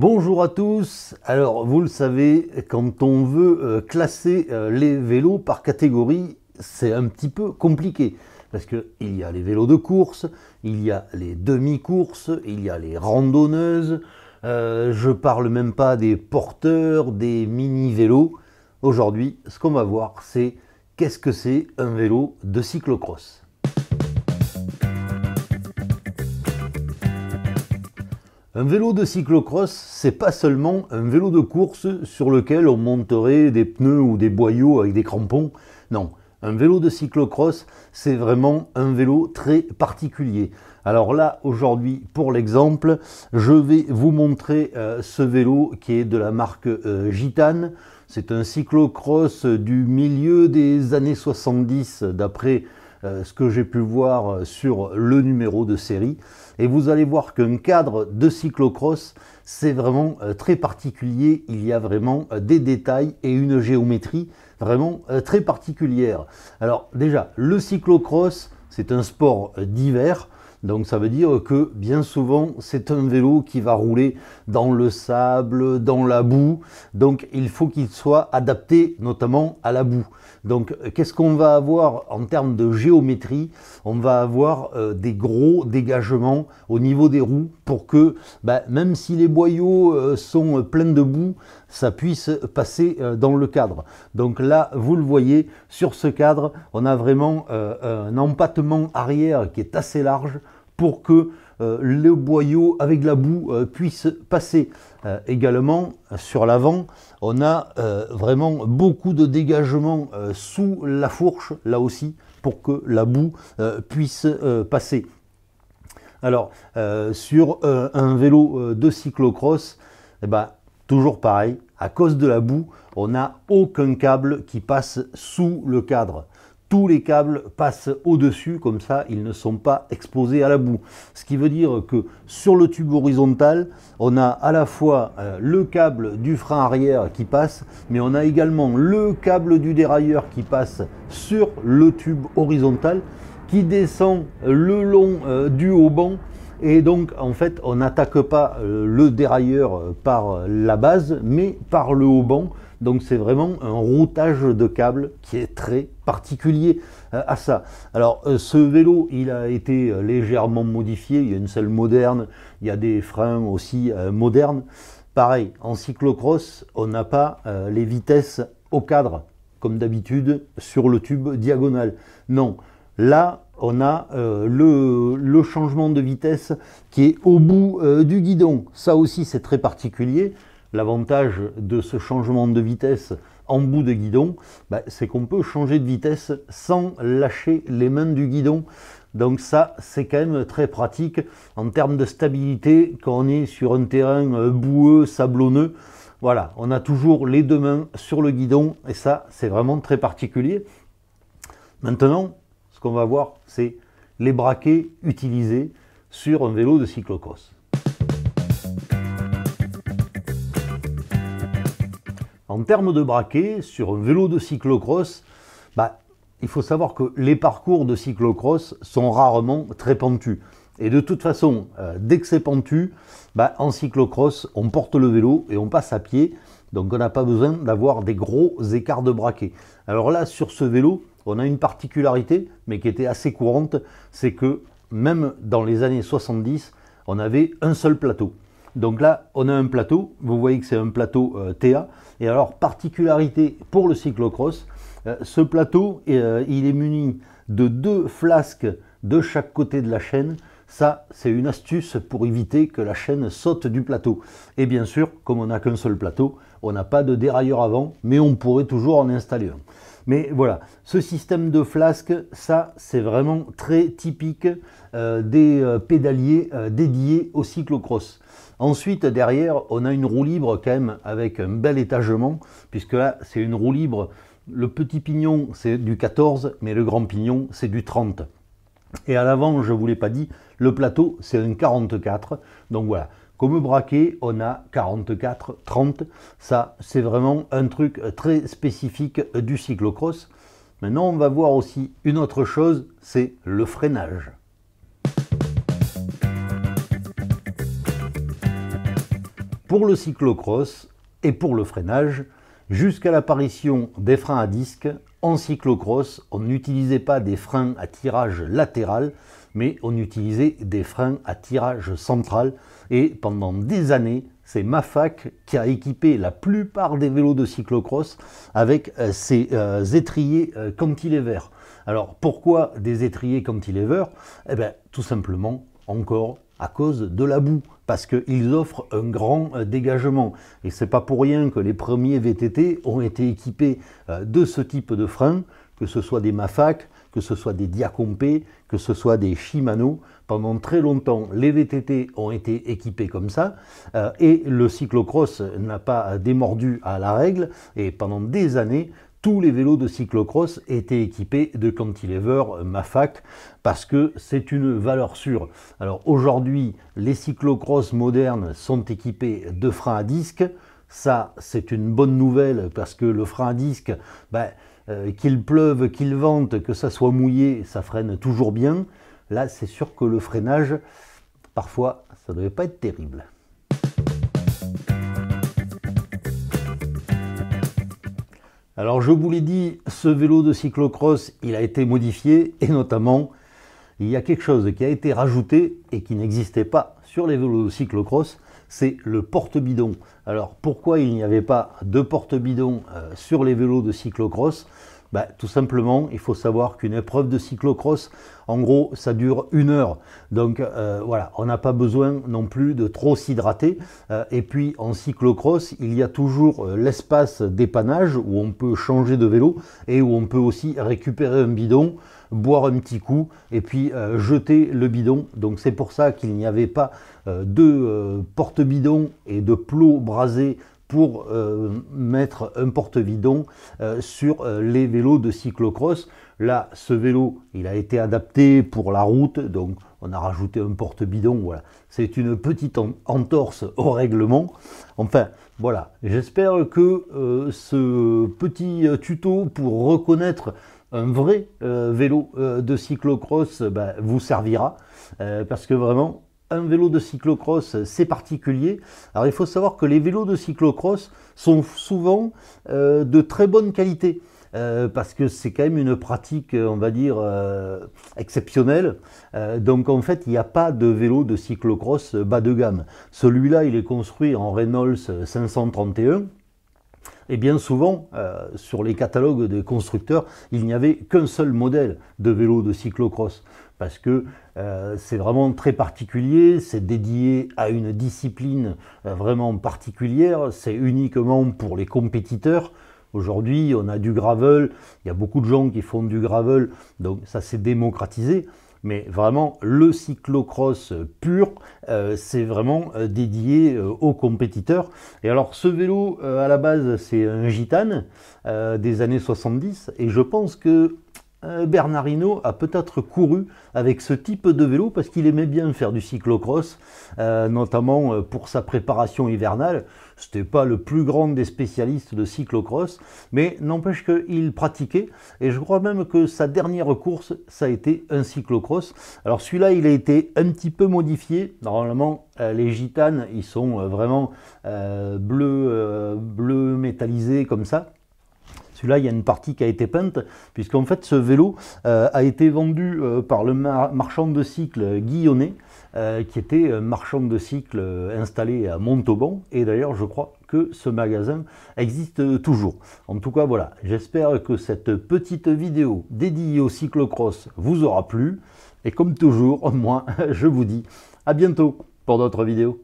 Bonjour à tous. Alors vous le savez, quand on veut classer les vélos par catégorie, c'est un petit peu compliqué. Parce qu'il y a les vélos de course, il y a les demi-courses, il y a les randonneuses. Je parle même pas des porteurs, des mini-vélos. Aujourd'hui, ce qu'on va voir, c'est qu'est-ce que c'est un vélo de cyclocross. Un vélo de cyclocross, c'est pas seulement un vélo de course sur lequel on monterait des pneus ou des boyaux avec des crampons. Non, un vélo de cyclocross, c'est vraiment un vélo très particulier. Alors là, aujourd'hui, pour l'exemple, je vais vous montrer ce vélo qui est de la marque Gitane. C'est un cyclocross du milieu des années 70, d'après ce que j'ai pu voir sur le numéro de série. Et vous allez voir qu'un cadre de cyclocross, c'est vraiment très particulier. Il y a vraiment des détails et une géométrie vraiment très particulière. Alors déjà, le cyclocross, c'est un sport d'hiver. Donc ça veut dire que bien souvent, c'est un vélo qui va rouler dans le sable, dans la boue. Donc il faut qu'il soit adapté notamment à la boue. Donc qu'est-ce qu'on va avoir en termes de géométrie? On va avoir des gros dégagements au niveau des roues pour que même si les boyaux sont pleins de boue, ça puisse passer dans le cadre. Donc là, vous le voyez, sur ce cadre, on a vraiment un empattement arrière qui est assez large pour que le boyau avec la boue puisse passer. Également, sur l'avant, on a vraiment beaucoup de dégagement sous la fourche, là aussi, pour que la boue puisse passer. Alors, sur un vélo de cyclocross, toujours pareil, à cause de la boue, on n'a aucun câble qui passe sous le cadre. Tous les câbles passent au-dessus, comme ça ils ne sont pas exposés à la boue. Ce qui veut dire que sur le tube horizontal, on a à la fois le câble du frein arrière qui passe, mais on a également le câble du dérailleur qui passe sur le tube horizontal, qui descend le long du haubans. Et donc, en fait, on n'attaque pas le dérailleur par la base, mais par le haubans. Donc, c'est vraiment un routage de câbles qui est très particulier à ça. Alors, ce vélo, il a été légèrement modifié. Il y a une selle moderne, il y a des freins aussi modernes. Pareil, en cyclocross, on n'a pas les vitesses au cadre, comme d'habitude, sur le tube diagonal. Non, là, on a le changement de vitesse qui est au bout du guidon. Ça aussi, c'est très particulier. L'avantage de ce changement de vitesse en bout de guidon, c'est qu'on peut changer de vitesse sans lâcher les mains du guidon. Donc ça, c'est quand même très pratique en termes de stabilité quand on est sur un terrain boueux, sablonneux. Voilà, on a toujours les deux mains sur le guidon et ça, c'est vraiment très particulier. Maintenant, ce qu'on va voir, c'est les braquets utilisés sur un vélo de cyclocross. En termes de braquets, sur un vélo de cyclocross, il faut savoir que les parcours de cyclocross sont rarement très pentus. Et de toute façon, dès que c'est pentu, en cyclocross, on porte le vélo et on passe à pied. Donc on n'a pas besoin d'avoir des gros écarts de braquet. Alors là, sur ce vélo, on a une particularité, mais qui était assez courante, c'est que même dans les années 70, on avait un seul plateau. Donc là, on a un plateau, vous voyez que c'est un plateau TA. Et alors, particularité pour le cyclocross, ce plateau, il est muni de 2 flasques de chaque côté de la chaîne. Ça, c'est une astuce pour éviter que la chaîne saute du plateau. Et bien sûr, comme on n'a qu'un seul plateau, on n'a pas de dérailleur avant, mais on pourrait toujours en installer un. Mais voilà, ce système de flasques, ça, c'est vraiment très typique des pédaliers dédiés au cyclocross. Ensuite, derrière, on a une roue libre quand même avec un bel étagement, puisque là, c'est une roue libre. Le petit pignon, c'est du 14, mais le grand pignon, c'est du 30. Et à l'avant, je ne vous l'ai pas dit, le plateau, c'est un 44. Donc voilà, comme braquet, on a 44, 30. Ça, c'est vraiment un truc très spécifique du cyclocross. Maintenant, on va voir aussi une autre chose, c'est le freinage. pour le cyclocross et pour le freinage. Jusqu'à l'apparition des freins à disque, en cyclocross, on n'utilisait pas des freins à tirage latéral, mais on utilisait des freins à tirage central. Et pendant des années, c'est Mafach qui a équipé la plupart des vélos de cyclocross avec ces étriers cantilever. Alors pourquoi des étriers cantilever? Eh bien tout simplement encore à cause de la boue, parce qu'ils offrent un grand dégagement. Et c'est pas pour rien que les premiers VTT ont été équipés de ce type de frein, que ce soit des Mafach, que ce soit des Diacompé, que ce soit des Shimano. Pendant très longtemps, les VTT ont été équipés comme ça, et le cyclocross n'a pas démordu à la règle, et pendant des années, tous les vélos de cyclocross étaient équipés de cantilever Mafach parce que c'est une valeur sûre. Alors aujourd'hui, les cyclocross modernes sont équipés de freins à disque. Ça, c'est une bonne nouvelle parce que le frein à disque, qu'il pleuve, qu'il vente, que ça soit mouillé, ça freine toujours bien. Là, c'est sûr que le freinage, parfois, ça ne devait pas être terrible. Alors je vous l'ai dit, ce vélo de cyclocross, il a été modifié et notamment, il y a quelque chose qui a été rajouté et qui n'existait pas sur les vélos de cyclocross, c'est le porte-bidon. Alors pourquoi il n'y avait pas de porte-bidon sur les vélos de cyclocross? Tout simplement, il faut savoir qu'une épreuve de cyclocross, en gros, ça dure 1 heure. Donc voilà, on n'a pas besoin non plus de trop s'hydrater. Et puis en cyclocross, il y a toujours l'espace dépannage où on peut changer de vélo et où on peut aussi récupérer un bidon, boire un petit coup et puis jeter le bidon. Donc c'est pour ça qu'il n'y avait pas de porte-bidon et de plot brasé pour mettre un porte-bidon sur les vélos de cyclocross. Là, ce vélo, il a été adapté pour la route, donc on a rajouté un porte-bidon. Voilà, c'est une petite entorse au règlement. Enfin, voilà, j'espère que ce petit tuto pour reconnaître un vrai vélo de cyclocross vous servira, parce que vraiment, un vélo de cyclocross, c'est particulier. Alors il faut savoir que les vélos de cyclocross sont souvent de très bonne qualité, parce que c'est quand même une pratique, on va dire, exceptionnelle. Donc en fait, il n'y a pas de vélo de cyclocross bas de gamme. Celui-là, il est construit en Reynolds 531. Et bien souvent, sur les catalogues des constructeurs, il n'y avait qu'un seul modèle de vélo de cyclocross. Parce que c'est vraiment très particulier, c'est dédié à une discipline vraiment particulière, c'est uniquement pour les compétiteurs. Aujourd'hui, on a du gravel, il y a beaucoup de gens qui font du gravel, donc ça s'est démocratisé. Mais vraiment, le cyclocross pur, c'est vraiment dédié aux compétiteurs. Et alors, ce vélo, à la base, c'est un Gitane des années 70. Et je pense que Bernard Hinault a peut-être couru avec ce type de vélo parce qu'il aimait bien faire du cyclocross, notamment pour sa préparation hivernale. C'était pas le plus grand des spécialistes de cyclocross, mais n'empêche qu'il pratiquait, et je crois même que sa dernière course, ça a été un cyclocross. Alors celui-là, il a été un petit peu modifié. Normalement, les Gitanes, ils sont vraiment bleu métallisé comme ça. Celui-là, il y a une partie qui a été peinte, puisqu'en fait, ce vélo a été vendu par le marchand de cycle Guillonnet, qui était marchand de cycle installé à Montauban. Et d'ailleurs, je crois que ce magasin existe toujours. En tout cas, voilà, j'espère que cette petite vidéo dédiée au cyclocross vous aura plu. Et comme toujours, moi, je vous dis à bientôt pour d'autres vidéos.